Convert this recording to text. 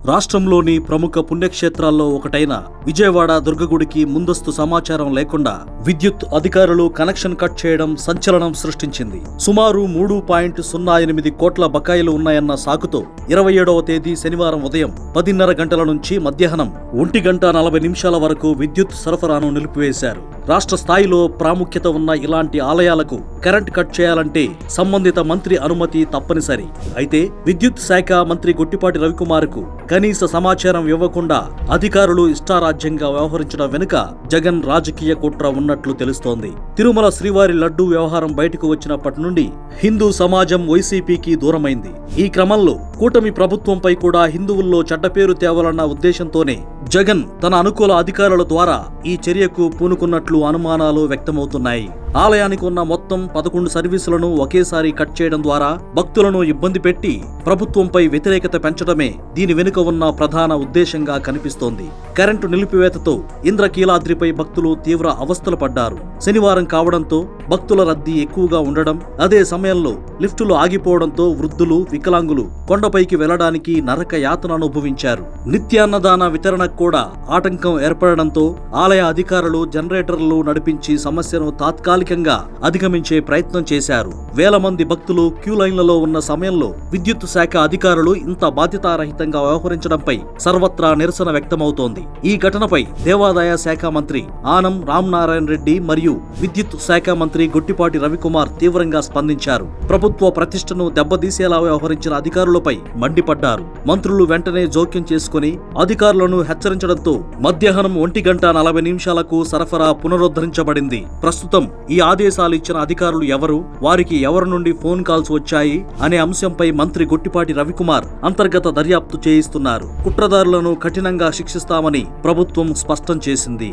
రాష్ట్రంలోని ప్రముఖ పుణ్యక్షేత్రాల్లో ఒకటైన విజయవాడ దుర్గగుడికి ముందస్తు సమాచారం లేకుండా విద్యుత్ అధికారులు కనెక్షన్ కట్ చేయడం సంచలనం సృష్టించింది. సుమారు 3.08 కోట్ల బకాయిలు ఉన్నాయన్న సాకుతో 27వ తేదీ శనివారం ఉదయం 10:30 గంటల నుంచి మధ్యాహ్నం 1:40 వరకు విద్యుత్ సరఫరాను నిలిపివేశారు. రాష్ట్ర స్థాయిలో ప్రాముఖ్యత ఉన్న ఇలాంటి ఆలయాలకు కరెంట్ కట్ చేయాలంటే సంబంధిత మంత్రి అనుమతి తప్పనిసరి. అయితే విద్యుత్ శాఖ మంత్రి గొట్టిపాటి రవికుమార్కు కనీస సమాచారం ఇవ్వకుండా అధికారులు ఇష్టారాజ్యంగా వ్యవహరించడం వెనుక జగన్ రాజకీయ కుట్ర ఉన్నట్లు తెలుస్తోంది. తిరుమల శ్రీవారి లడ్డూ వ్యవహారం బయటకు వచ్చినప్పటి నుండి హిందూ సమాజం వైసీపీకి దూరమైంది. ఈ క్రమంలో కూటమి ప్రభుత్వంపై కూడా హిందువుల్లో చెడ్డ పేరు తేవాలన్న ఉద్దేశంతోనే జగన్ తన అనుకూల అధికారుల ద్వారా ఈ చర్యకు పూనుకున్నట్లు అనుమానాలు వ్యక్తమవుతున్నాయి. ఆలయానికి ఉన్న మొత్తం 11 సర్వీసులను ఒకేసారి కట్ చేయడం ద్వారా భక్తులను ఇబ్బంది పెట్టి ప్రభుత్వంపై వ్యతిరేకత పెంచడమే దీని వెనుక ఉన్న ప్రధాన ఉద్దేశంగా కనిపిస్తోంది. కరెంటు నిలిపివేతతో ఇంద్రకీలాద్రిపై భక్తులు తీవ్ర అవస్థలు పడ్డారు. శనివారం కావడంతో భక్తుల రద్దీ ఎక్కువగా ఉండడం, అదే సమయంలో లిఫ్టులు ఆగిపోవడంతో వృద్ధులు, వికలాంగులు కొండపైకి వెళ్లడానికి నరక యాతన అనుభవించారు. నిత్యాన్నదాన వితరణకు కూడా ఆటంకం ఏర్పడడంతో ఆలయ అధికారులు జనరేటర్లు నడిపించి సమస్యను తాత్కాలికంగా అధిగమించే ప్రయత్నం చేశారు. వేల మంది భక్తులు క్యూ లైన్లలో ఉన్న సమయంలో విద్యుత్ శాఖ అధికారులు ఇంత బాధ్యతారహితంగా వ్యవహరించడంపై సర్వత్రా నిరసన వ్యక్తమవుతోంది. ఈ ఘటనపై దేవాదాయ శాఖ మంత్రి ఆనం రామనారాయణ రెడ్డి మరియు విద్యుత్ శాఖ మంత్రి గొట్టిపాటి రవికుమార్ తీవ్రంగా స్పందించారు. ప్రభుత్వ ప్రతిష్టను దెబ్బతీసేలా వ్యవహరించిన అధికారులపై మండిపడ్డారు. మంత్రులు వెంటనే జోక్యం చేసుకుని అధికారులను హెచ్చరించడంతో మధ్యాహ్నం 1:40 సరఫరా పునరుద్ధరించబడింది. ప్రస్తుతం ఈ ఆదేశాలు ఇచ్చిన అధికారులు ఎవరు, వారికి ఎవరి నుండి ఫోన్ కాల్స్ వచ్చాయి అనే అంశంపై మంత్రి గొట్టిపాటి రవికుమార్ అంతర్గత దర్యాప్తు చేయిస్తున్నారు. కుట్రదారులను కఠినంగా శిక్షిస్తామని ప్రభుత్వం స్పష్టం చేసింది.